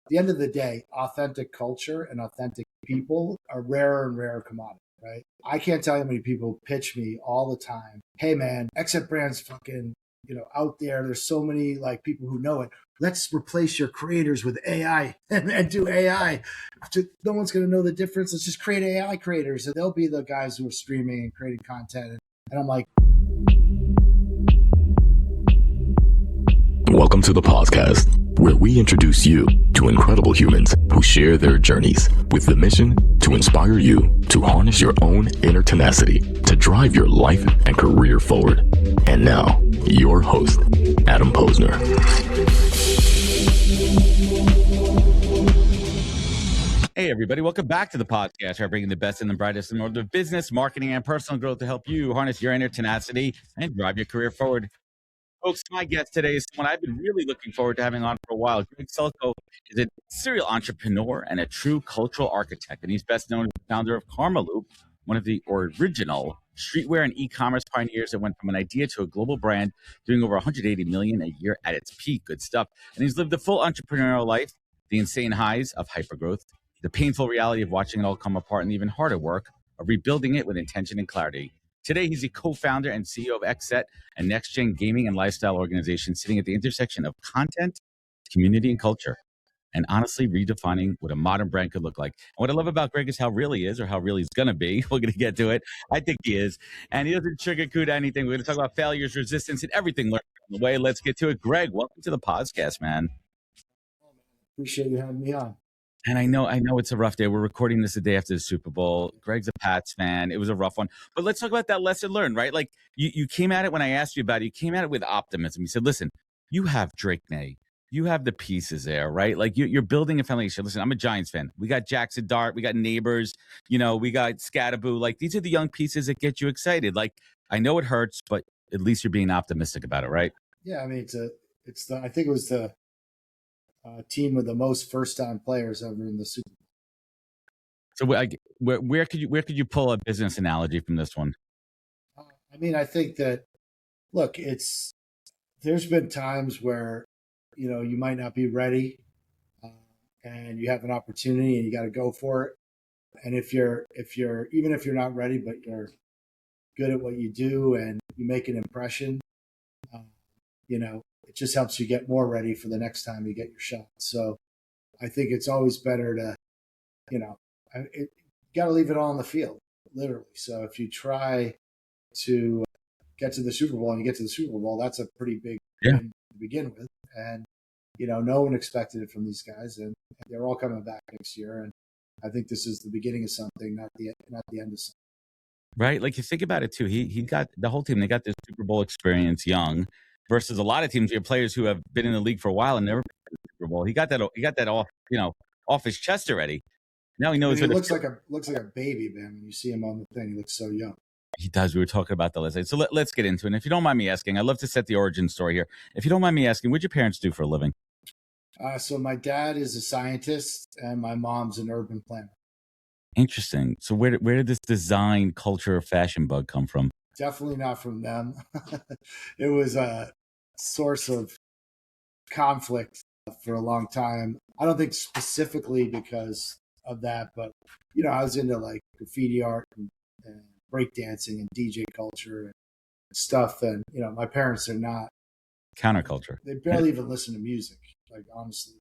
the end of the day, authentic culture and authentic people are rarer and rarer commodity, right? I can't tell you how many people pitch me all the time. Hey man, XSET brand's fucking, out there. There's so many like people who know it. Let's replace your creators with AI and do AI. No one's going to know the difference. Let's just create AI creators, and they'll be the guys who are streaming and creating content. And I'm like, welcome to the podcast, where we introduce you to incredible humans who share their journeys with the mission to inspire you to harness your own inner tenacity to drive your life and career forward. And now, your host, Adam Posner. Hey, everybody. Welcome back to the podcast. We're bringing the best and the brightest in the world of business, marketing, and personal growth to help you harness your inner tenacity and drive your career forward. Folks, my guest today is someone I've been really looking forward to having on for a while. Greg Selkoe is a serial entrepreneur and a true cultural architect, and he's best known as the founder of Karma Loop, one of the original streetwear and e-commerce pioneers that went from an idea to a global brand, doing over 180 million a year at its peak. Good stuff. And he's lived a full entrepreneurial life, the insane highs of hypergrowth, the painful reality of watching it all come apart, and the even harder work of rebuilding it with intention and clarity. Today, he's the co-founder and CEO of XSET, a next-gen gaming and lifestyle organization sitting at the intersection of content, community, and culture, and honestly redefining what a modern brand could look like. And what I love about Greg is how real he is, or how real he's going to be. We're going to get to it. I think he is. And he doesn't sugarcoat anything. We're going to talk about failures, resistance, and everything learned on the way. Let's get to it. Greg, welcome to the podcast, man. Appreciate you having me on. And I know it's a rough day. We're recording this the day after the Super Bowl. Greg's a Pats fan. It was a rough one. But let's talk about that lesson learned, right? Like you came at it when I asked you about it. You came at it with optimism. You said, listen, you have Drake May. You have the pieces there, right? Like you're building a foundation. Listen, I'm a Giants fan. We got Jackson Dart. We got Neighbors. we got Scatterboo. Like these are the young pieces that get you excited. Like I know it hurts, but at least you're being optimistic about it, right? Yeah, I mean, I think it was the team with the most first-time players ever in the Super Bowl. So where could you pull a business analogy from this one? I mean, I think that, look, there's been times where, you might not be ready and you have an opportunity and you got to go for it. And even if you're not ready, but you're good at what you do and you make an impression, it just helps you get more ready for the next time you get your shot. So I think it's always better to, you got to leave it all on the field, literally. So if you try to get to the Super Bowl and you get to the Super Bowl, that's a pretty big win to begin with. And, no one expected it from these guys, and they're all coming back next year. And I think this is the beginning of something, not the end of something. Right? Like you think about it too. He got the whole team. They got this Super Bowl experience young, versus a lot of teams. You have players who have been in the league for a while and never been in the Super Bowl. He got that off, off his chest already. Now he knows. He looks like a baby, man. When you see him on the thing, he looks so young. He does. We were talking about the list. So let's get into it. And if you don't mind me asking, I'd love to set the origin story here. If you don't mind me asking, what'd your parents do for a living? So my dad is a scientist and my mom's an urban planner. Interesting. So where did this design, culture, fashion bug come from? Definitely not from them. It was a source of conflict for a long time. I don't think specifically because of that, but I was into like graffiti art and breakdancing and DJ culture and stuff. And my parents are not counterculture. They barely even listen to music, like honestly.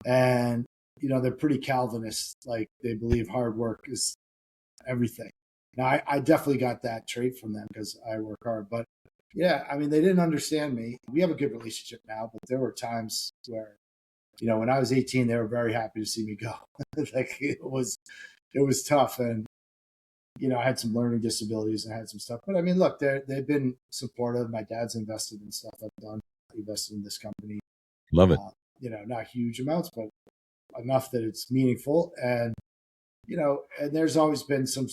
And they're pretty Calvinist. Like they believe hard work is everything. Now I definitely got that trait from them because I work hard. But yeah, I mean, they didn't understand me. We have a good relationship now, but there were times where, when I was 18, they were very happy to see me go. Like it was tough. And, I had some learning disabilities and I had some stuff. But I mean, look, they've been supportive. My dad's invested in stuff I've done. He invested in this company. Love it. Not huge amounts, but enough that it's meaningful. And, and there's always been some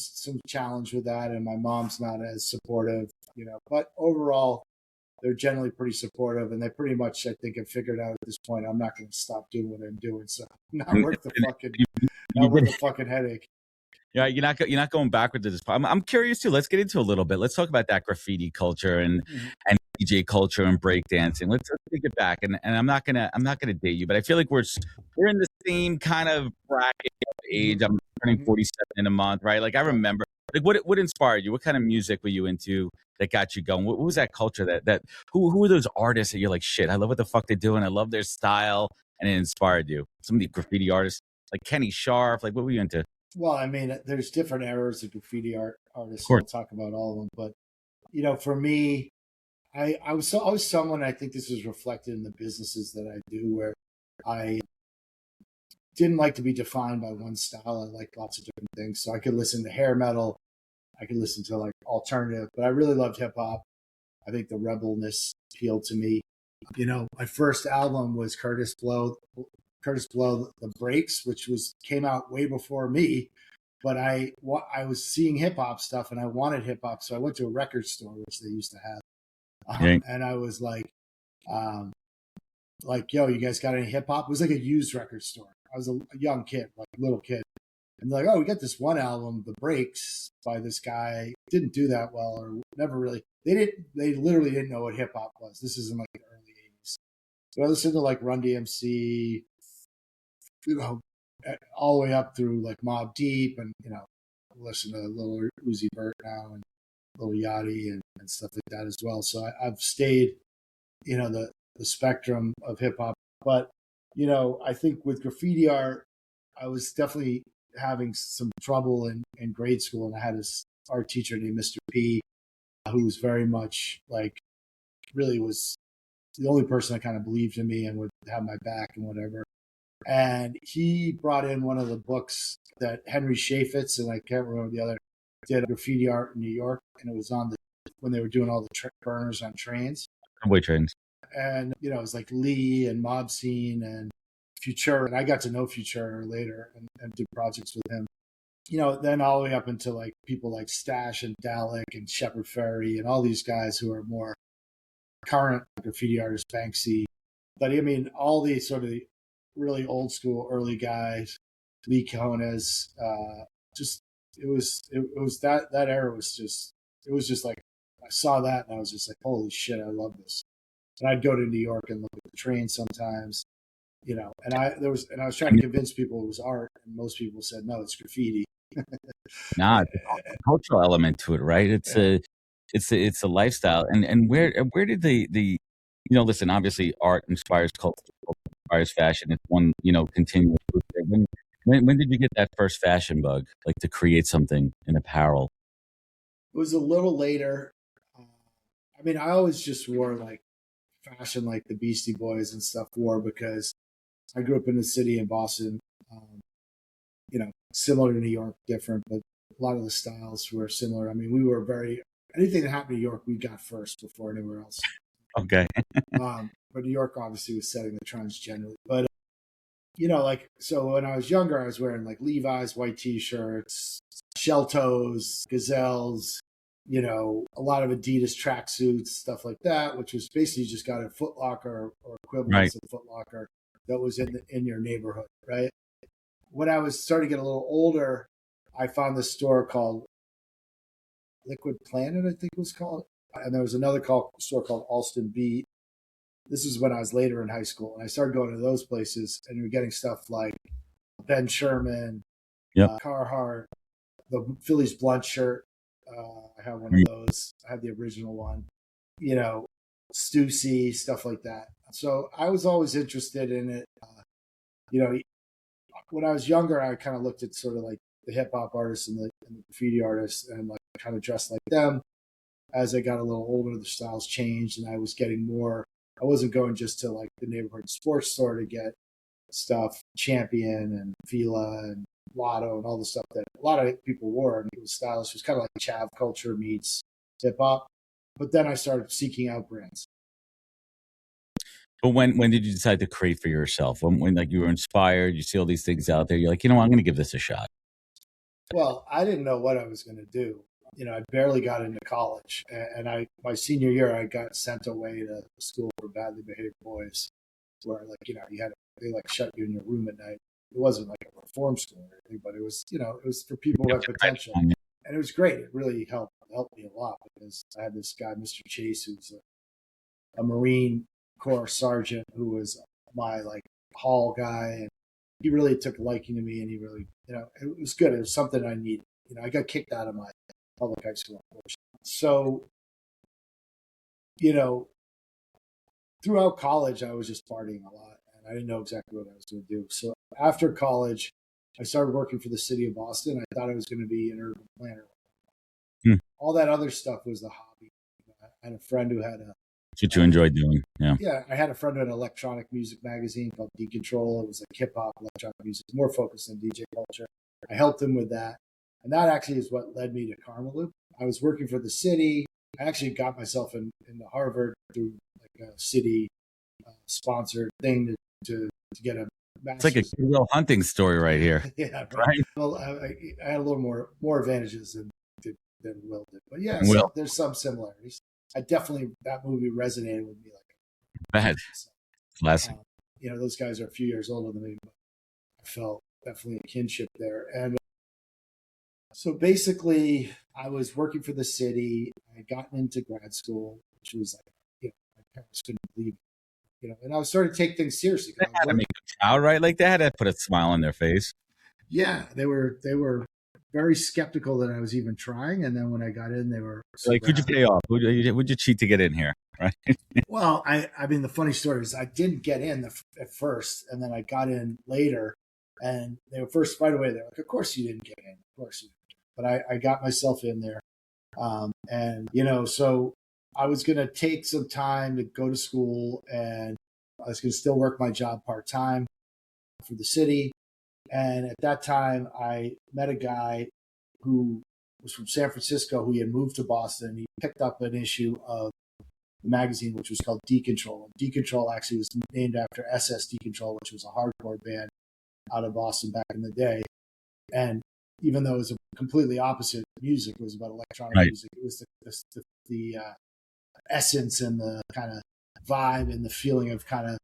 challenge with that. And my mom's not as supportive, but overall, they're generally pretty supportive, and they pretty much, I think, have figured out at this point, I'm not going to stop doing what I'm doing. So not worth the fucking headache. Yeah, you're not going backwards at this point. I'm curious too. Let's get into a little bit. Let's talk about that graffiti culture and DJ culture and breakdancing. Let's take it back. And I'm not gonna date you, but I feel like we're in the same kind of bracket of age. I'm turning 47 in a month, right? Like I remember, like what inspired you? What kind of music were you into that got you going? What was that culture that who were those artists that you're like, shit, I love what the fuck they're doing. I love their style, and it inspired you. Some of the graffiti artists like Kenny Sharp. Like what were you into? Well, I mean, there's different eras of graffiti Of artists. So course. I'll talk about all of them. But for me, I was always someone. I think this was reflected in the businesses that I do, where I didn't like to be defined by one style. I liked lots of different things. So I could listen to hair metal, I could listen to like alternative, but I really loved hip hop. I think the rebelness appealed to me. My first album was Curtis Blow, The Breaks, which came out way before me. But I was seeing hip hop stuff and I wanted hip hop, so I went to a record store, which they used to have, and I was like, yo, you guys got any hip hop? It was like a used record store. I was a young kid, like little kid, and they're like, oh, we got this one album, The Breaks, by this guy. Didn't do that well, or never really. They literally didn't know what hip hop was. This is in like the early '80s. So I listened to like Run DMC, all the way up through like Mobb Deep, and listen to Lil Uzi Vert now and Lil Yachty and stuff like that as well. So I've stayed, the spectrum of hip hop. But I think with graffiti art, I was definitely having some trouble in grade school, and I had this art teacher named Mr. P, who was very much like, really was the only person that kind of believed in me and would have my back and whatever. And he brought in one of the books that Henry Chaffetz, and I can't remember the other, did graffiti art in New York, and it was on when they were doing all the burners on trains. Subway trains. And it was like Lee and Mob Scene and Future, and I got to know Future later and did projects with him. Then all the way up into like people like Stash and Dalek and Shepard Fairey and all these guys who are more current graffiti artists, Banksy. But I mean, all these sort of really old school early guys, Lee Cones, it was that era was just like, I saw that and I was just like, holy shit, I love this. And I'd go to New York and look at the train sometimes, and I was trying to convince people it was art, and most people said no, it's graffiti. Nah, it's a cultural element to it, right? It's a lifestyle. And where did the listen, obviously art inspires culture, inspires fashion. It's one, continuous. When did you get that first fashion bug, like to create something in apparel? It was a little later. I mean, I always just wore like fashion like the Beastie Boys and stuff wore, because I grew up in the city in Boston, similar to New York, different, but a lot of the styles were similar. I mean, we were anything that happened in New York, we got first before anywhere else. Okay. But New York obviously was setting the trends generally. But, so when I was younger, I was wearing like Levi's, white t-shirts, shell toes, gazelles, a lot of Adidas tracksuits, stuff like that, which was basically just got a Foot Locker or equivalent of Foot Locker that was in your neighborhood, right? When I was starting to get a little older, I found this store called Liquid Planet, I think it was called. And there was another store called Alston Beat. This is when I was later in high school. And I started going to those places, and you're getting stuff like Ben Sherman, Carhartt, the Phillies Blunt shirt. I have one of those. I had the original one. Stussy, stuff like that. So I was always interested in it. When I was younger, I kind of looked at sort of like the hip hop artists and the graffiti artists and like kind of dressed like them. As I got a little older, the styles changed, and I was getting more. I wasn't going just to like the neighborhood sports store to get stuff, Champion and Fila and Lotto and all the stuff that a lot of people wore, and it was stylish. It was kind of like chav culture meets hip hop. But then I started seeking out brands. But when did you decide to create for yourself? When like you were inspired, you see all these things out there, you're like, I'm going to give this a shot. Well, I didn't know what I was going to do. I barely got into college, and my senior year, I got sent away to school for badly behaved boys, where like they like shut you in your room at night. It wasn't like a reform school or anything, but it was it was for people who had potential, and it was great. It really helped me a lot, because I had this guy, Mr. Chase, who's a Marine Corps sergeant who was my like hall guy, and he really took a liking to me, and he really, it was good. It was something I needed. I got kicked out of my public high school, so throughout college, I was just partying a lot, and I didn't know exactly what I was going to do. So after college, I started working for the city of Boston. I thought I was going to be an urban planner. All that other stuff was the hobby. I had a friend who had That's what you enjoyed doing. Yeah. Yeah, I had a friend who had an electronic music magazine called Decontrol. It was like hip hop electronic music, more focused on DJ culture. I helped him with that. And that actually is what led me to Karmaloop. I was working for the city. I actually got myself into Harvard through like a city sponsored thing to get a master's. It's like a Will Hunting story right here. Yeah, right. Well, I had a little more advantages than Will did. But yeah, so there's some similarities. That movie resonated with me like bad. Classic. Those guys are a few years older than me, but I felt definitely a kinship there. And so basically, I was working for the city. I had gotten into grad school, which was like, my parents couldn't believe it, and I was starting to take things seriously. They had to make them proud, right? Like they had to put a smile on their face. Yeah, they were very skeptical that I was even trying. And then when I got in, they were like, "Who'd you pay off? Would you cheat to get in here?" Right? Well, I mean, the funny story is I didn't get in at first, and then I got in later. And they were first right away. They're like, "Of course you didn't get in. Of course you didn't." But I got myself in there, and so I was going to take some time to go to school, and I was going to still work my job part time for the city. And at that time, I met a guy who was from San Francisco, who he had moved to Boston. He picked up an issue of the magazine, which was called Decontrol. And Decontrol actually was named after SS Decontrol, which was a hardcore band out of Boston back in the day. And even though it was a completely opposite music, it was about electronic music. It was the essence and the kind of vibe and the feeling of kind of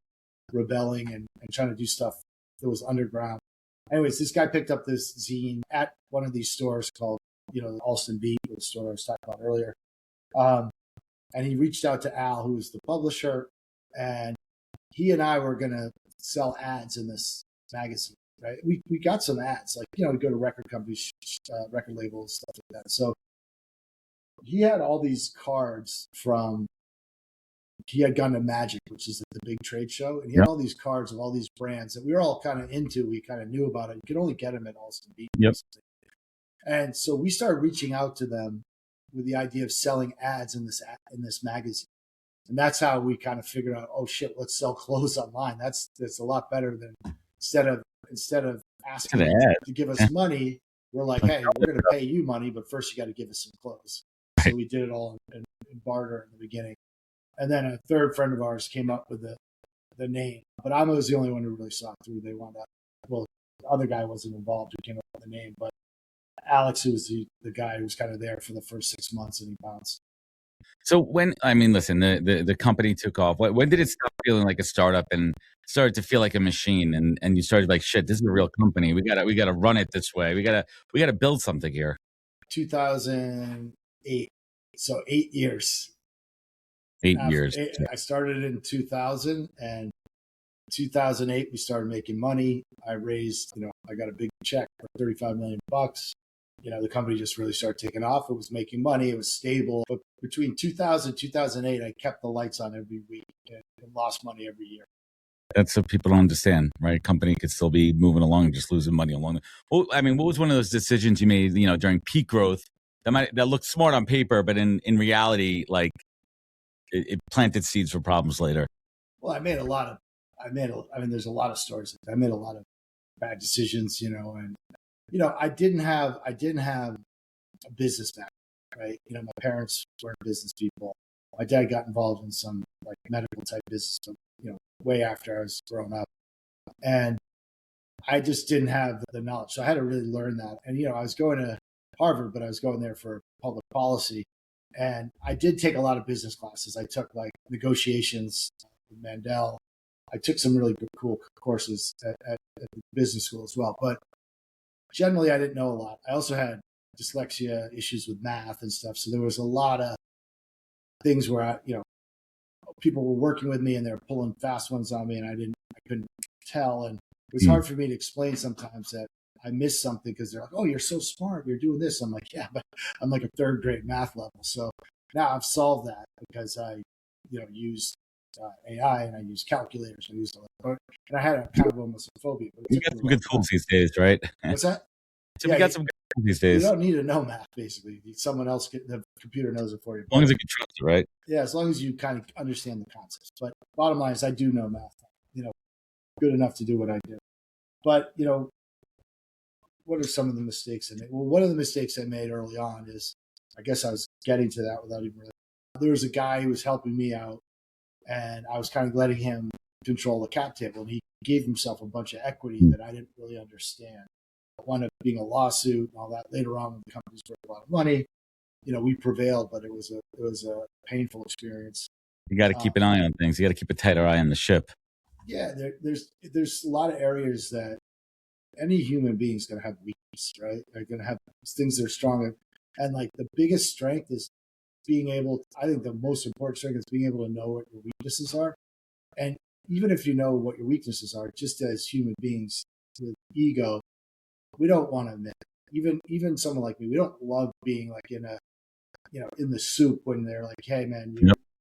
rebelling and trying to do stuff that was underground. Anyways, this guy picked up this zine at one of these stores called, the Alston Beat, the store I was talking about earlier. And he reached out to Al, who was the publisher, and he and I were going to sell ads in this magazine, right? We got some ads, like, we go to record companies, record labels, stuff like that. So he had all these cards he had gone to Magic, which is the big trade show. And he had all these cards of all these brands that we were all kind of into. We kind of knew about it. You could only get them at Alston Beat. Yep. And so we started reaching out to them with the idea of selling ads in this magazine. And that's how we kind of figured out, oh shit, let's sell clothes online. That's a lot better than instead of asking to give us money, we're like, hey, we're going to pay you money, but first you got to give us some clothes. So we did it all in barter in the beginning. And then a third friend of ours came up with the name, but I was the only one who really saw it through. They wound up, the other guy wasn't involved who came up with the name, but Alex, who was the guy who was kind of there for the first 6 months, and he bounced. So listen, the company took off. When did it stop feeling like a startup and started to feel like a machine? And you started like, shit, this is a real company. We gotta run it this way. We gotta build something here. 2008. So 8 years. 8 years. I started in 2000, and in 2008 we started making money. I raised, I got a big check for $35 million. The company just really started taking off. It was making money. It was stable. But between 2000 and 2008, I kept the lights on every week and lost money every year. That's what people don't understand, right? A company could still be moving along and just losing money along. Well, I mean, what was one of those decisions you made, during peak growth that looked smart on paper, but in reality, like it planted seeds for problems later? Well, there's a lot of stories. I made a lot of bad decisions, and I didn't have a business background, right? My parents weren't business people. My dad got involved in some like medical type business, way after I was grown up, and I just didn't have the knowledge. So I had to really learn that. And I was going to Harvard, but I was going there for public policy, and I did take a lot of business classes. I took like negotiations with Mandel. I took some really good, cool courses at the business school as well, but generally I didn't know a lot. I also had dyslexia, issues with math and stuff. So there was a lot of things where people were working with me and they were pulling fast ones on me, and I couldn't tell, and it was hard for me to explain sometimes that I missed something because they're like, "Oh, you're so smart, you're doing this." I'm like, "Yeah, but I'm like a third grade math level." So now I've solved that because I, used AI and I used calculators. I used and I had a kind of almost a phobia. But you got some good tools these days, right? What's that? So we got some good tools these You days. don't need to know math, basically. Someone else, the computer knows it for you. As long as you can trust it, right? Yeah, as long as you kind of understand the concepts. But bottom line is, I do know math. Good enough to do what I do. But what are some of the mistakes I made? Well, one of the mistakes I made early on is, I guess I was getting to that without even really. There was a guy who was helping me out, and I was kind of letting him control the cap table, and he gave himself a bunch of equity that I didn't really understand. It wound up being a lawsuit and all that. Later on, when the company's worth a lot of money, we prevailed, but it was a painful experience. You got to keep an eye on things. You got to keep a tighter eye on the ship. Yeah, there's a lot of areas that any human being is going to have weakness, right? They're going to have things that are strong, and like the biggest strength is being able. I think the most important strength is being able to know what your weaknesses are, and even if you know what your weaknesses are, just as human beings with ego, we don't want to admit it. Even someone like me, we don't love being like in the soup when they're like, "Hey, man,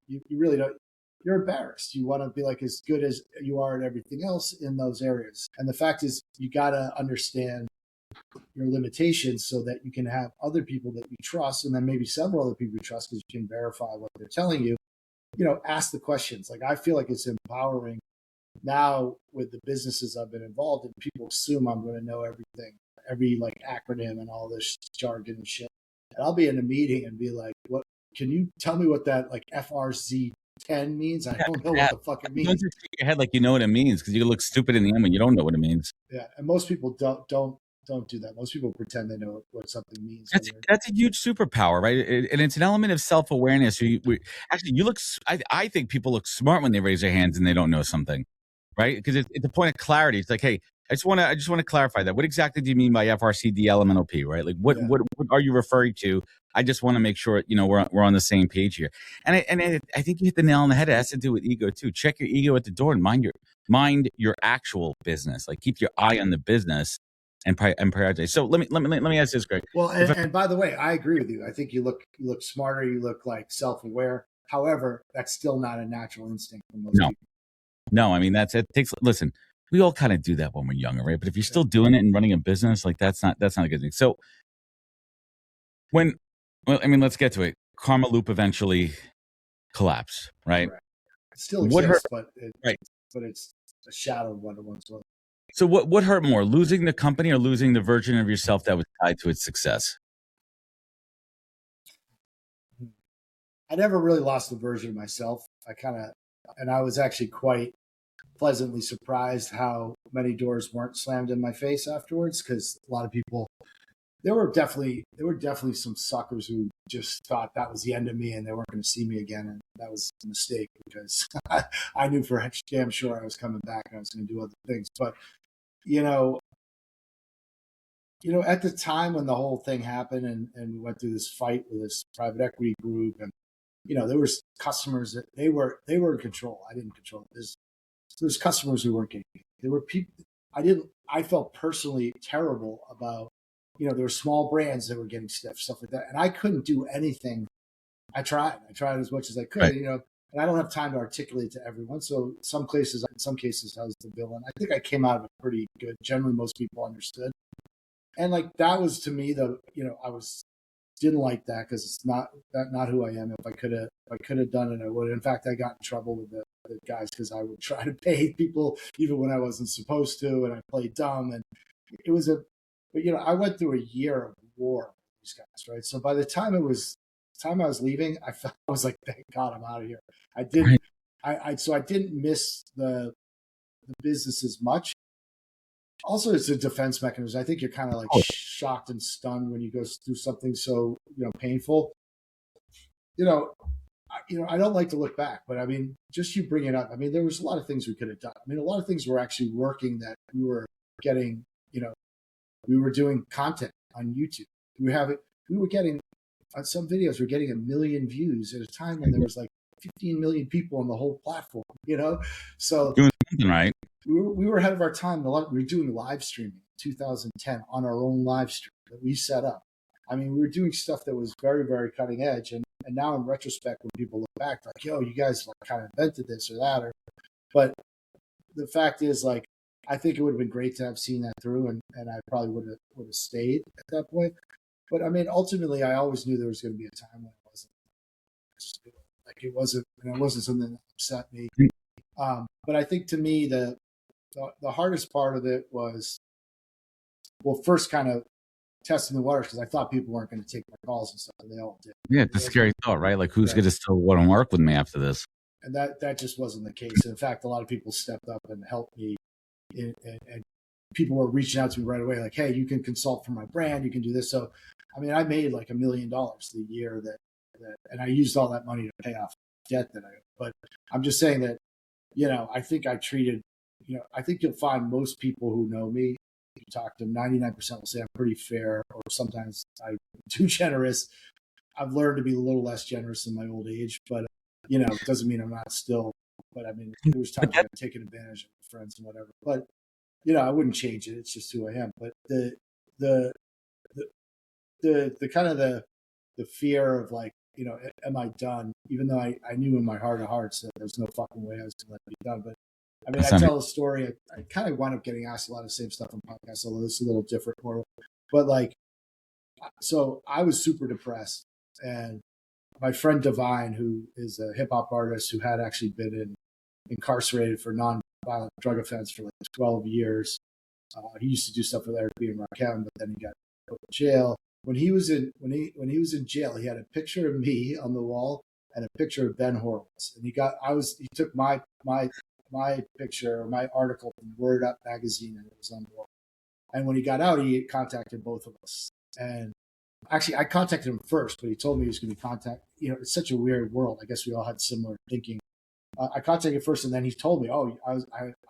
you really don't." You're embarrassed. You want to be like as good as you are at everything else in those areas. And the fact is, you got to understand your limitations so that you can have other people that you trust, and then maybe several other people you trust because you can verify what they're telling you. Ask the questions. Like, I feel like it's empowering now with the businesses I've been involved in. People assume I'm going to know everything, every like acronym and all this jargon and shit. And I'll be in a meeting and be like, "What? Can you tell me what that like FRC 10 means?" I don't know what the fuck it means. Don't just shake your head like you know what it means, because you look stupid in the end when you don't know what it means. Yeah, and most people don't do that. Most people pretend they know what something means. That's a huge superpower, right? And it's an element of self-awareness. Actually, you look. I think people look smart when they raise their hands and they don't know something, right? Because it's a point of clarity. It's like, hey, I just want to clarify that. What exactly do you mean by FRCD LMNOP, right? Like, what are you referring to? I just want to make sure we're on the same page here. And I think you hit the nail on the head. It has to do with ego too. Check your ego at the door and mind your actual business. Like, keep your eye on the business and prioritize. So let me ask this, Greg. Well, and by the way, I agree with you. I think you look smarter. You look like self-aware. However, that's still not a natural instinct for most people. No, I mean it takes. Listen, we all kind of do that when we're younger, right? But if you're still doing it and running a business, like that's not a good thing. So let's get to it. Karma Loop eventually collapsed, right? It still exists, but it's a shadow of what it once was. So what hurt more, losing the company or losing the version of yourself that was tied to its success? I never really lost the version of myself. I was actually quite pleasantly surprised how many doors weren't slammed in my face afterwards, because a lot of people, there were definitely some suckers who just thought that was the end of me and they weren't going to see me again, and that was a mistake, because I knew for damn sure I was coming back and I was going to do other things. But at the time when the whole thing happened and we went through this fight with this private equity group, and there was customers that they were in control. I didn't control this. So there's customers who weren't getting it. There were people I felt personally terrible about. There were small brands that were getting stuff like that, and I couldn't do anything. I tried as much as I could, right. And I don't have time to articulate to everyone. So in some cases I was the villain. I think I came out of it pretty good. Generally, most people understood. And like, that was to me didn't like that, because it's not who I am. If I could have done it, I would. In fact, I got in trouble with the guys because I would try to pay people even when I wasn't supposed to, and I played dumb. And it was but I went through a year of war with these guys, right? So by the time I was leaving, I was like, thank God I'm out of here. I didn't. So I didn't miss the business as much. Also, it's a defense mechanism. I think you're kind of like shocked and stunned when you go through something so painful. I don't like to look back, but I mean, just you bring it up. I mean, there was a lot of things we could have done. I mean, a lot of things were actually working that we were getting. We were doing content on YouTube. We were getting on some videos. We're getting 1 million views at a time when there was like 15 million people on the whole platform, So Doing something right. we were ahead of our time. We were doing live streaming in 2010 on our own live stream that we set up. I mean, we were doing stuff that was very, very cutting edge. And now in retrospect, when people look back, like, yo, you guys like kind of invented this or that. But the fact is, like, I think it would have been great to have seen that through, and I probably would have stayed at that point. But I mean, ultimately, I always knew there was going to be a time when it wasn't. Like it wasn't something that upset me. But I think to me, the hardest part of it was, well, first kind of testing the waters, because I thought people weren't going to take my calls and stuff, and they all did. Yeah, it's a scary thought, right? Like, who's going to still want to work with me after this? And that just wasn't the case. In fact, a lot of people stepped up and helped me, and people were reaching out to me right away, like, hey, you can consult for my brand, you can do this. So, I mean, I made like $1 million the year that and I used all that money to pay off debt that I owed. But I'm just saying that, I think I treated, I think you'll find most people who know me, if you talk to them, 99% will say I'm pretty fair, or sometimes I'm too generous. I've learned to be a little less generous in my old age, but it doesn't mean I'm not still. But I mean, there was times I've taken advantage of friends and whatever. But I wouldn't change it. It's just who I am. But the kind of the fear of like, am I done? Even though I knew in my heart of hearts that there's no fucking way I was going to let it be done. But I mean, I tell a story. I kind of wound up getting asked a lot of the same stuff on podcasts, although this is a little different, more. But like, so I was super depressed, and my friend Divine, who is a hip hop artist who had actually been incarcerated for non-violent drug offense for like 12 years. He used to do stuff with Eric B. and Rakim, but then he got put in jail. When he was in jail, he had a picture of me on the wall and a picture of Ben Horowitz. And he took my picture, or my article from Word Up magazine, and it was on the wall. And when he got out, he contacted both of us. And actually, I contacted him first, but he told me he was going to contact. It's such a weird world. I guess we all had similar thinking. I contacted first, and then he told me, "Oh, I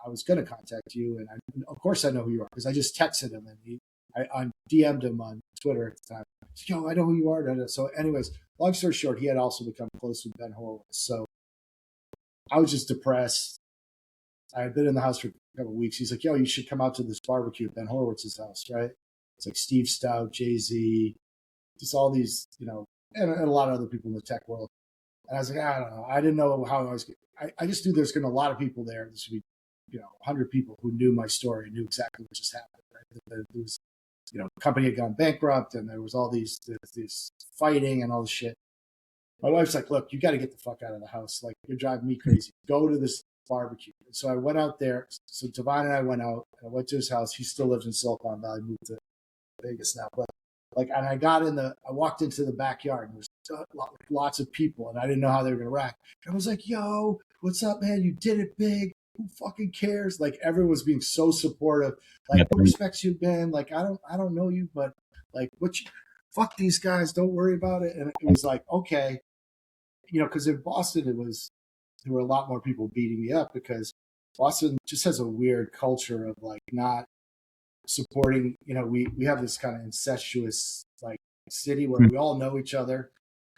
was going to contact you," and of course I know who you are, because I just texted him, and I DM'd him on Twitter at the time. Yo, I know who you are. So, anyways, long story short, he had also become close with Ben Horowitz. So I was just depressed. I had been in the house for a couple of weeks. He's like, "Yo, you should come out to this barbecue at Ben Horowitz's house, right?" It's like Steve Stout, Jay-Z, just all these, and a lot of other people in the tech world. And I was like, I don't know. I didn't know how I was. I just knew there's going to be a lot of people there. This would be, 100 people who knew my story and knew exactly what just happened. Right? There was, the company had gone bankrupt, and there was all these fighting and all this shit. My wife's like, "Look, you got to get the fuck out of the house. Like, you're driving me crazy. Go to this barbecue." And so I went out there. So Devon and I went out. I went to his house. He still lives in Silicon Valley. Moved to Vegas now, but and I walked into the backyard, and there was lots of people, and I didn't know how they were going to react. I was like, "Yo, what's up, man? You did it big. Who fucking cares?" Like, everyone was being so supportive. Like, what respects you, Ben? Like, I don't know you, but like, fuck these guys. Don't worry about it. And it was like, okay, because in Boston, there were a lot more people beating me up, because Boston just has a weird culture of like not supporting. We have this kind of incestuous like city where we all know each other.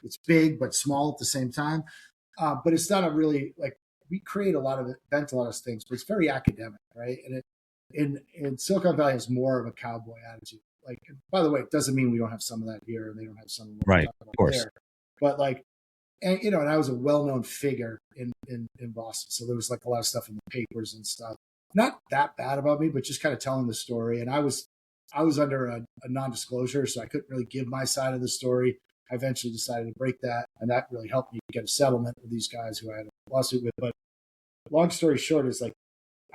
It's big but small at the same time, but it's not a really like, we create invent a lot of things, but it's very academic, right? And in Silicon Valley has more of a cowboy attitude. Like, by the way, it doesn't mean we don't have some of that here, and they don't have some of what right, of course. There. But like, and and I was a well-known figure in Boston, so there was like a lot of stuff in the papers and stuff. Not that bad about me, but just kind of telling the story. And I was under a non-disclosure, so I couldn't really give my side of the story. I eventually decided to break that, and that really helped me get a settlement with these guys who I had a lawsuit with. But long story short is like,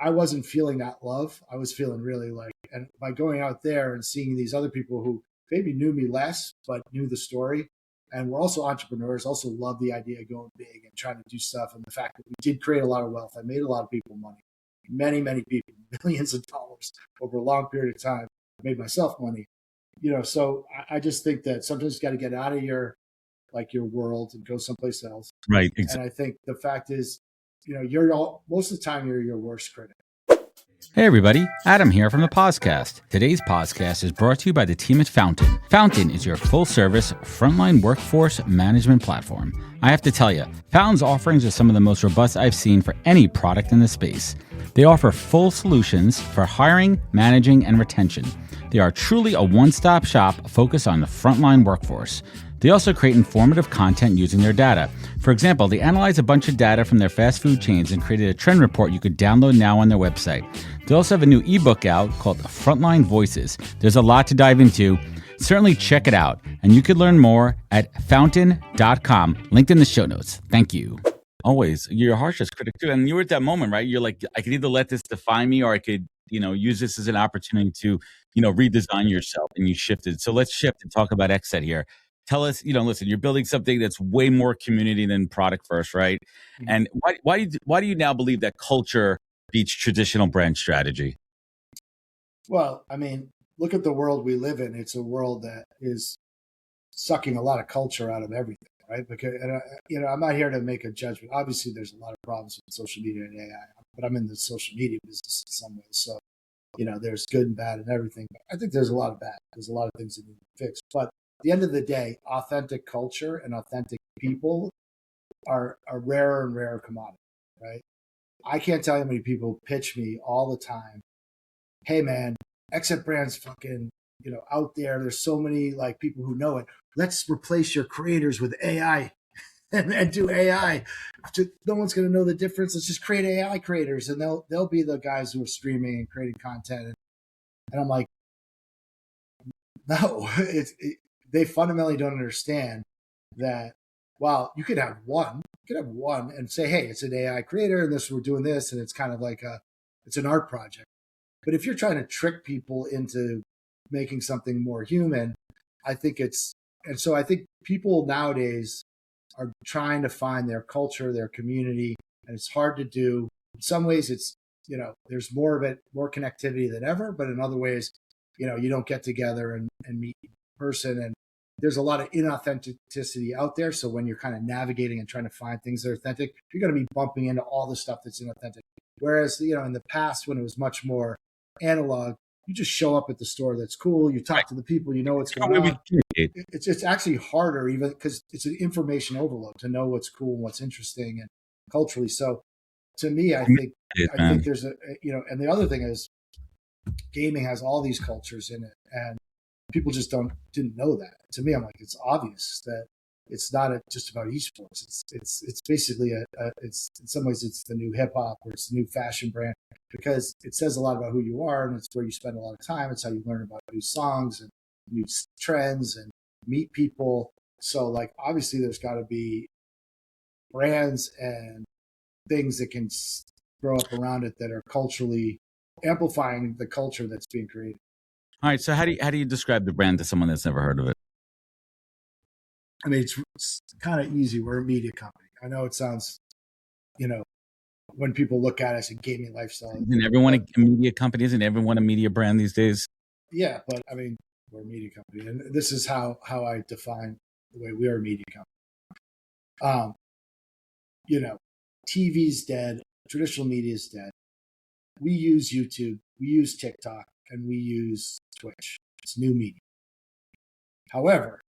I wasn't feeling that love. I was feeling really like, and by going out there and seeing these other people who maybe knew me less, but knew the story, and were also entrepreneurs, also loved the idea of going big and trying to do stuff. And the fact that we did create a lot of wealth. I made a lot of people money. Many, many people, millions of dollars over a long period of time. I made myself money, so I just think that sometimes you got to get out of your world and go someplace else. Right. Exactly. And I think the fact is, most of the time you're your worst critic. Hey everybody, Adam here from the Podcast. Today's podcast is brought to you by the team at Fountain. Fountain is your full-service frontline workforce management platform. I have to tell you, Fountain's offerings are some of the most robust I've seen for any product in the space. They offer full solutions for hiring, managing, and retention. They are truly a one-stop shop focused on the frontline workforce. They also create informative content using their data. For example, they analyzed a bunch of data from their fast food chains and created a trend report you could download now on their website. They also have a new ebook out called Frontline Voices. There's a lot to dive into. Certainly check it out. And you could learn more at fountain.com, linked in the show notes. Thank you. Always, you're your harshest critic too. And you were at that moment, right? You're like, I could either let this define me or I could, use this as an opportunity to, redesign yourself, and you shifted. So let's shift and talk about XSET here. Tell us, listen, you're building something that's way more community than product first, right? Mm-hmm. And why do you now believe that culture beats traditional brand strategy? Well, I mean, look at the world we live in. It's a world that is sucking a lot of culture out of everything, right? Because, I'm not here to make a judgment. Obviously, there's a lot of problems with social media and AI, but I'm in the social media business in some ways. So, there's good and bad and everything. But I think there's a lot of bad. There's a lot of things that need to be fixed. But at the end of the day, authentic culture and authentic people are a rarer and rarer commodity, right? I can't tell you how many people pitch me all the time. Hey man, XSET brand's fucking, out there. There's so many like people who know it. Let's replace your creators with AI and do AI. No one's going to know the difference. Let's just create AI creators, and they'll be the guys who are streaming and creating content. And I'm like, no, they fundamentally don't understand that. Well, you could have one. And say, hey, it's an AI creator, and we're doing this, and it's kind of like it's an art project. But if you're trying to trick people into making something more human, I think people nowadays are trying to find their culture, their community, and it's hard to do. In some ways, it's, there's more of it, more connectivity than ever, but in other ways, you don't get together and meet in person, and there's a lot of inauthenticity out there. So when you're kind of navigating and trying to find things that are authentic, you're going to be bumping into all the stuff that's inauthentic. Whereas, in the past, when it was much more analog, you just show up at the store. That's cool. You talk to the people, you know what's going on. It's actually harder, even because it's an information overload, to know what's cool and what's interesting and culturally. So to me, I think there's and the other thing is gaming has all these cultures in it, and people just didn't know that. To me, I'm like, it's obvious that it's not just about esports. It's basically it's in some ways it's the new hip hop, or it's the new fashion brand, because it says a lot about who you are, and it's where you spend a lot of time. It's how you learn about new songs and new trends and meet people. So like, obviously there's got to be brands and things that can grow up around it that are culturally amplifying the culture that's being created. All right. So how do you describe the brand to someone that's never heard of it? I mean, it's kind of easy. We're a media company. I know it sounds, when people look at us, a gaming lifestyle. Isn't everyone a media company? Isn't everyone a media brand these days? Yeah, but I mean, we're a media company, and this is how I define the way we are a media company. TV's dead. Traditional media is dead. We use YouTube, we use TikTok, and we use Twitch. It's new media. However,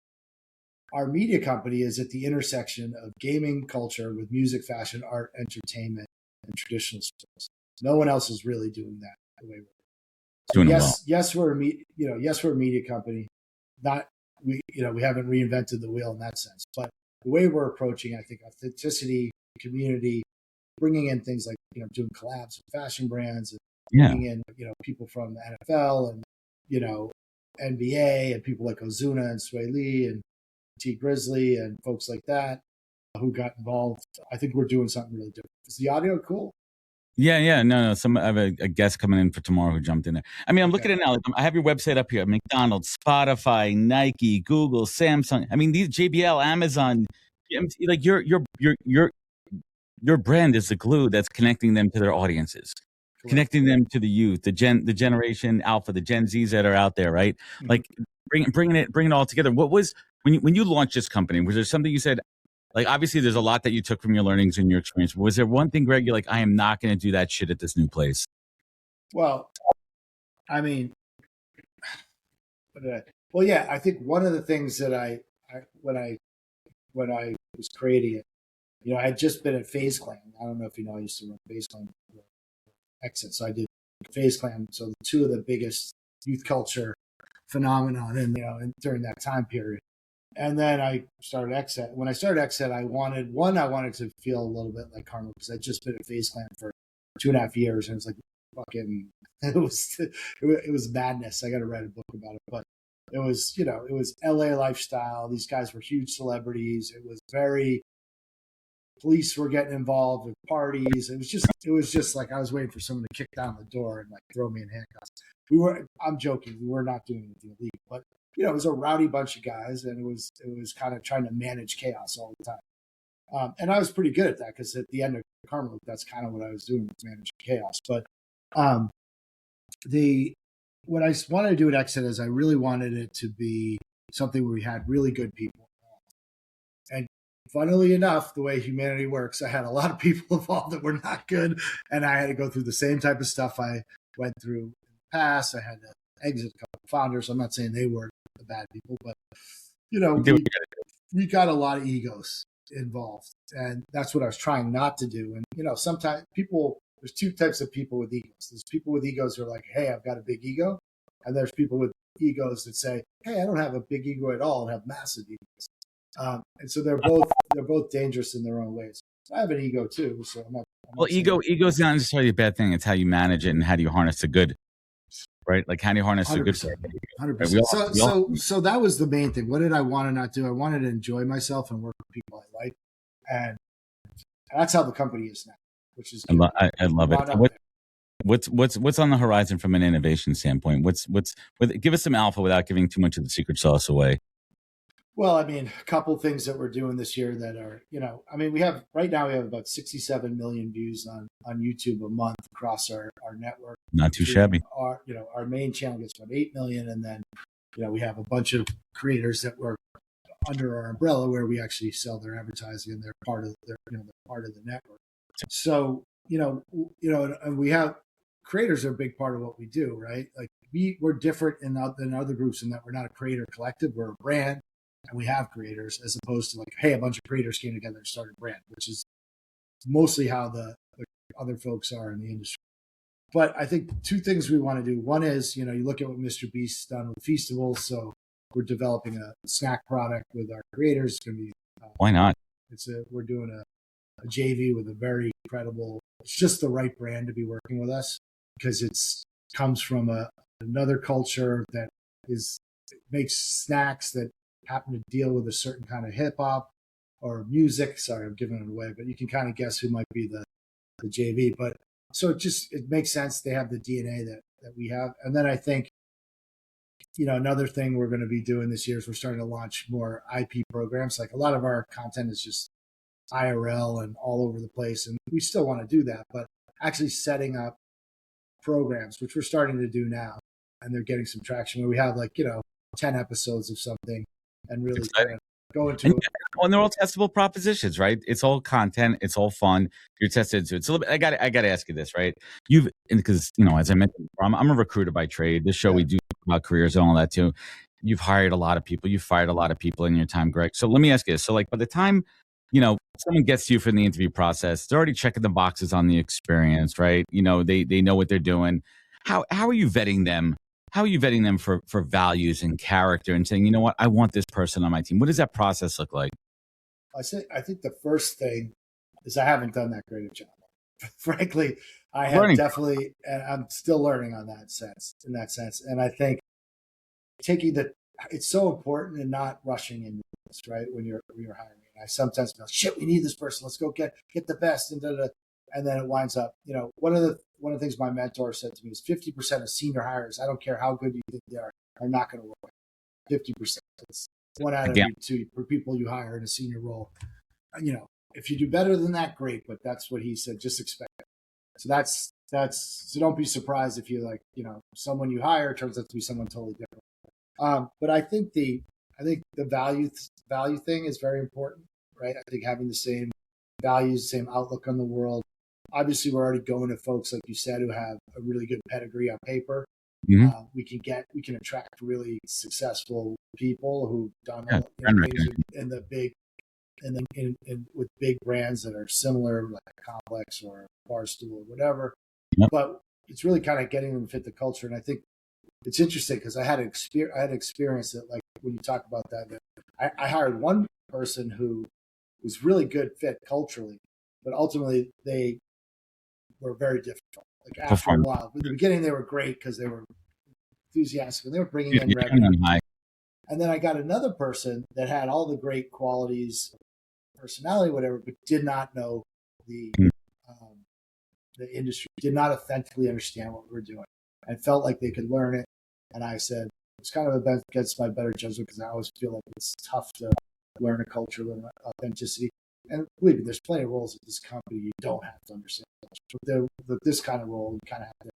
our media company is at the intersection of gaming culture with music, fashion, art, entertainment, and traditional sports. No one else is really doing that the way we're doing. Yes, we're a media company. We haven't reinvented the wheel in that sense, but the way we're approaching, I think, authenticity, community, bringing in things like doing collabs with fashion brands, and bringing in people from the NFL and NBA, and people like Ozuna and Sway Lee and T Grizzly and folks like that who got involved. I think we're doing something really different. Is the audio cool? Yeah. No. I have a guest coming in for tomorrow who jumped in there. I mean, I'm looking at it now. Like, I have your website up here. McDonald's, Spotify, Nike, Google, Samsung. I mean, these JBL, Amazon. Like your brand is the glue that's connecting them to their audiences, connecting them to the youth, the generation Alpha, the Gen Zs that are out there, right? Mm-hmm. Like bringing it all together. What was when you launched this company? Was there something you said? Like, obviously, there's a lot that you took from your learnings and your experience. Was there one thing, Greg, you're like, I am not going to do that shit at this new place? Well, I mean, well, yeah, I think one of the things that I when I was creating it, I had just been at Phase Clan. I don't know if you know, I used to run Phase Clan exit. So I did Phase Clan. So two of the biggest youth culture phenomenon during that time period. And then I started XSET. When I started XSET, I wanted to feel a little bit like Carmel because I'd just been at Phase Clan for 2.5 years, and it was like fucking it was madness. I got to write a book about it, but it was LA lifestyle. These guys were huge celebrities. It was very police were getting involved with parties. It was just like I was waiting for someone to kick down the door and like throw me in handcuffs. I'm joking, we were not doing anything illegal, but it was a rowdy bunch of guys, and it was kind of trying to manage chaos all the time. And I was pretty good at that because at the end of Carmel, that's kind of what I was doing, was managing chaos. But what I wanted to do at Exit is I really wanted it to be something where we had really good people. And funnily enough, the way humanity works, I had a lot of people involved that were not good, and I had to go through the same type of stuff I went through in the past. I had to exit a couple of founders. I'm not saying they were the bad people, but we got a lot of egos involved, and that's what I was trying not to do. And sometimes there's two types of people with egos. There's people with egos who are like, hey, I've got a big ego, and there's people with egos that say, hey, I don't have a big ego at all and have massive egos. And so they're both dangerous in their own ways. So I have an ego too, so I'm not ego is not necessarily a bad thing. It's how you manage it and how do you harness the good. Right? Like how do you harness 100%, the good? 100%. So that was the main thing. What did I want to not do? I wanted to enjoy myself and work with people I like. And that's how the company is now, which is good. I love it. What's on the horizon from an innovation standpoint? Give us some alpha without giving too much of the secret sauce away. Well, I mean, a couple of things that we're doing this year that are, we have about 67 million views on YouTube a month across our network. Not too shabby. Our main channel gets about 8 million. And then, we have a bunch of creators that work under our umbrella where we actually sell their advertising, and they're part of they're part of the network. So, and we have creators are a big part of what we do, right? Like we're different than other groups in that we're not a creator collective, we're a brand. And we have creators, as opposed to like, hey, a bunch of creators came together and started a brand, which is mostly how the other folks are in the industry. But I think two things we want to do. One is, you look at what Mr. Beast's done with Feastables. So we're developing a snack product with our creators. It's going to be why not? We're doing a JV with a very credible. It's just the right brand to be working with us because comes from another culture that makes snacks that happen to deal with a certain kind of hip hop or music. Sorry, I'm giving it away, but you can kind of guess who might be the JV. But so it makes sense. They have the DNA that we have. And then I think, another thing we're going to be doing this year is we're starting to launch more IP programs. Like a lot of our content is just IRL and all over the place. And we still want to do that, but actually setting up programs, which we're starting to do now, and they're getting some traction where we have 10 episodes of something and really kind of go into it. And they're all testable propositions, right? It's all content. It's all fun. You're tested into it. So I got to ask you this, right? Because as I mentioned, I'm a recruiter by trade. This show, we do talk about careers and all that too. You've hired a lot of people. You've fired a lot of people in your time, Greg. So let me ask you this. So by the time, someone gets to you for the interview process, they're already checking the boxes on the experience, right? They know what they're doing. How are you vetting them? How are you vetting them for values and character and saying, I want this person on my team? What does that process look like? I think the first thing is I haven't done that great a job. Frankly, I have definitely, and I'm still learning in that sense. And I think it's so important and not rushing into this, right? When you're hiring. And I sometimes feel, shit, we need this person. Let's go get the best. And then it winds up, one of the things my mentor said to me is 50% of senior hires, I don't care how good you think they are not going to work. 50%. It's one out of every two for people you hire in a senior role. If you do better than that, great. But that's what he said. Just expect it. So so don't be surprised if you someone you hire turns out to be someone totally different. But I think the value thing is very important, right? I think having the same values, same outlook on the world, obviously we're already going to folks, like you said, who have a really good pedigree on paper. We can attract really successful people who've done things in the big, in with big brands that are similar, like Complex or Barstool or whatever. Yep. But it's really kind of getting them to fit the culture. And I think it's interesting because I had experience that, like when you talk about that, I hired one person who was really good fit culturally, but ultimately they were very difficult. Like after a while, in the beginning they were great because they were enthusiastic and they were bringing in revenue. And then I got another person that had all the great qualities, personality, whatever, but did not know the industry, did not authentically understand what we were doing, and felt like they could learn it. And I said, it's kind of against my better judgment because I always feel like it's tough to learn a culture, learn authenticity. And believe me, there's plenty of roles at this company you don't have to understand. But this kind of role, you kind of have to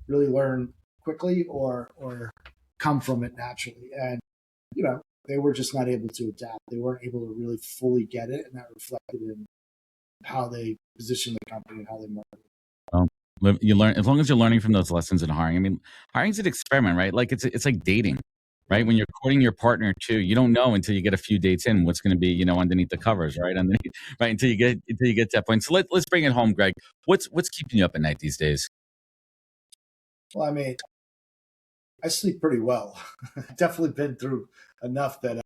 really learn quickly or come from it naturally. And, they were just not able to adapt. They weren't able to really fully get it. And that reflected in how they position the company and how they market. You learn, as long as you're learning from those lessons in hiring. I mean, hiring's an experiment, right? Like it's like dating, right? When you're courting your partner too, you don't know until you get a few dates in what's going to be, underneath the covers, right? Right until you get to that point. So let's bring it home, Greg. What's keeping you up at night these days? Well, I mean, I sleep pretty well. I've definitely been through enough that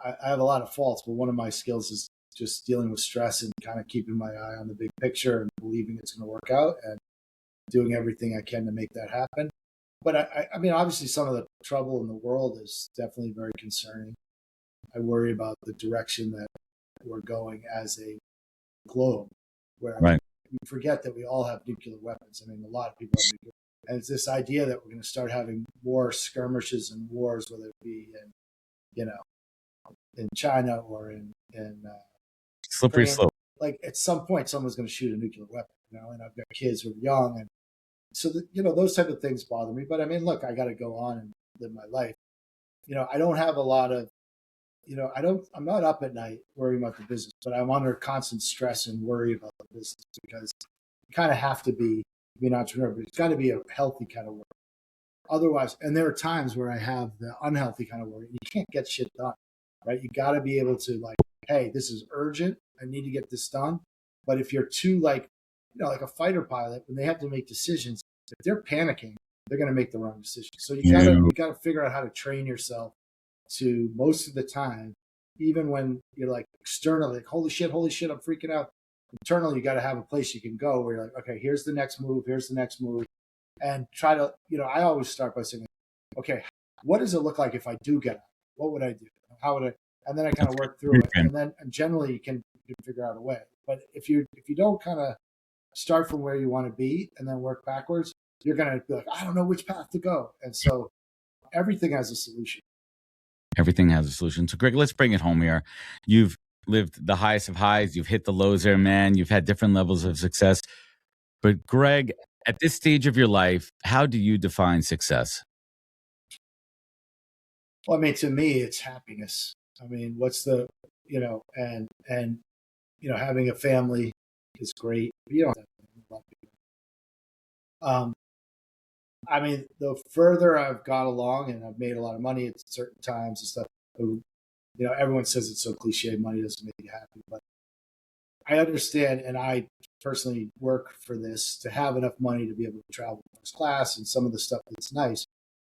I have a lot of faults, but one of my skills is just dealing with stress and kind of keeping my eye on the big picture and believing it's going to work out and doing everything I can to make that happen. But I mean, obviously some of the trouble in the world is definitely very concerning. I worry about the direction that we're going as a globe, where we forget that we all have nuclear weapons. I mean, a lot of people have nuclear. And it's this idea that we're going to start having more skirmishes and wars, whether it be in China or in slippery slope. Like at some point, someone's going to shoot a nuclear weapon, and I've got kids who are young, and so those type of things bother me. But I mean, look, I got to go on and live my life. I don't have a lot of, I'm not up at night worrying about the business, but I'm under constant stress and worry about the business because you kind of have to be an entrepreneur, but it's got to be a healthy kind of work. Otherwise, and there are times where I have the unhealthy kind of work. You can't get shit done, right? You got to be able to like, hey, this is urgent. I need to get this done. But if you're too like a fighter pilot, when they have to make decisions, if they're panicking, they're going to make the wrong decision. So you got to figure out how to train yourself to most of the time, even when you're like externally, like, holy shit, I'm freaking out. Internally, you got to have a place you can go where you're like, okay, here's the next move, and try to, I always start by saying, okay, what does it look like if I do get out? What would I do? How would I? And then I kind of work through it, and then generally you can figure out a way. But if you don't kind of start from where you want to be and then work backwards, you're going to be like, I don't know which path to go. And so everything has a solution. Everything has a solution. So Greg, let's bring it home here. You've lived the highest of highs. You've hit the lows there, man. You've had different levels of success. But Greg, at this stage of your life, how do you define success? Well, I mean, to me, it's happiness. I mean, what's the, and having a family is great. You don't have a lot of people. I mean, the further I've got along and I've made a lot of money at certain times and stuff, everyone says it's so cliche, money doesn't make you happy, but I understand, and I personally work for this to have enough money to be able to travel first class and some of the stuff that's nice.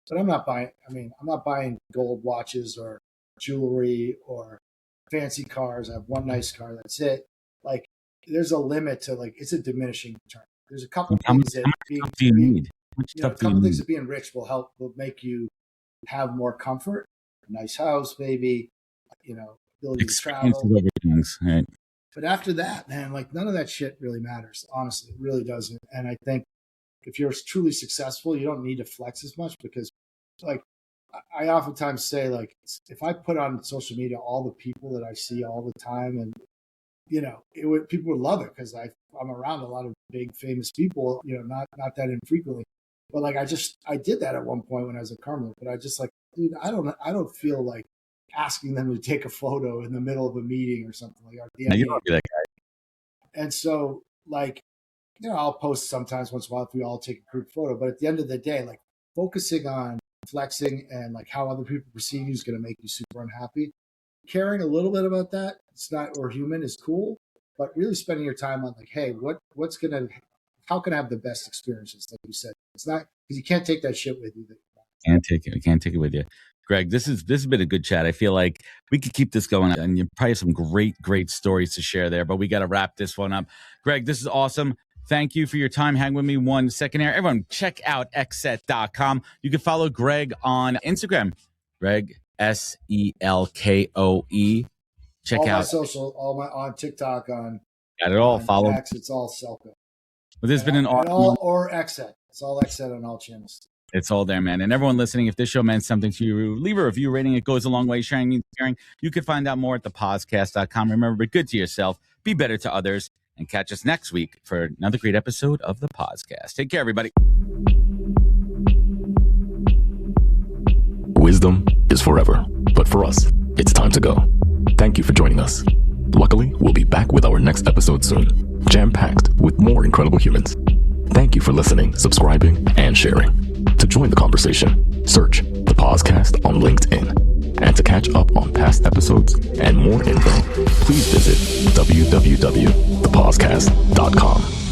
But I'm not buying gold watches or jewelry or fancy cars. I have one nice car. That's it. Like, there's a limit to it's a diminishing return. There's a couple things that being rich will make you have more comfort. A nice house, maybe, ability to travel. Right. But after that, man, none of that shit really matters. Honestly, it really doesn't. And I think if you're truly successful, you don't need to flex as much because, I oftentimes say, if I put on social media all the people that I see all the time, and people would love it because I'm around a lot of big famous people, not that infrequently. But I did that at one point when I was at Carmel. But I just dude, I don't feel like asking them to take a photo in the middle of a meeting or something like that. You don't be that guy. And so I'll post sometimes once in a while if we all take a group photo. But at the end of the day, like focusing on flexing and like how other people perceive you is going to make you super unhappy. Caring a little bit about that, it's not, or human, is cool, but really spending your time on like, hey, how can I have the best experiences? Like you said, it's not, because you can't take that shit with you. Can't take it with you. Greg, this has been a good chat. I feel like we could keep this going, and you probably have some great stories to share there, but we got to wrap this one up. Greg, this is awesome. Thank you for your time. Hang with me 1 second here. Everyone, check out xset.com. You can follow Greg on Instagram. Greg, Selkoe. Check all out my social, on TikTok, on got it all. on Follow. X, it's all Selkoe. Well, this has been an awesome, or XSET. It's all XSET on all channels. It's all there, man. And everyone listening, if this show meant something to you, leave a review rating. It goes a long way. Sharing and caring. You can find out more at thepodcast.com. Remember, be good to yourself, be better to others, and catch us next week for another great episode of the podcast. Take care, everybody. Wisdom is forever, but for us, it's time to go. Thank you for joining us. Luckily, we'll be back with our next episode soon, jam-packed with more incredible humans. Thank you for listening, subscribing, and sharing. To join the conversation, search The Podcast on LinkedIn. And to catch up on past episodes and more info, please visit www.thepodcast.com.